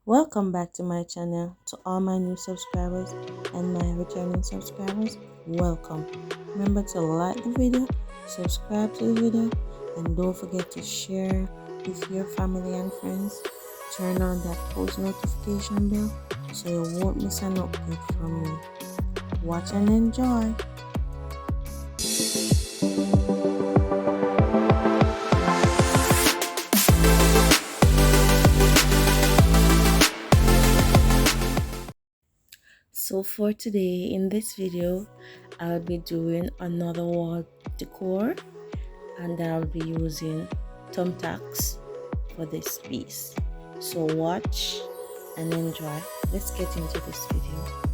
Welcome back to my channel. To all my new subscribers and my returning subscribers, welcome. Remember to like the video, subscribe to the video, and don't forget to share with your family and friends. Turn on that post notification bell so you won't miss an update from me. Watch and enjoy. So for today in this video, I'll be doing another wall decor and I'll be using thumbtacks for this piece. So watch and enjoy. Let's get into this video.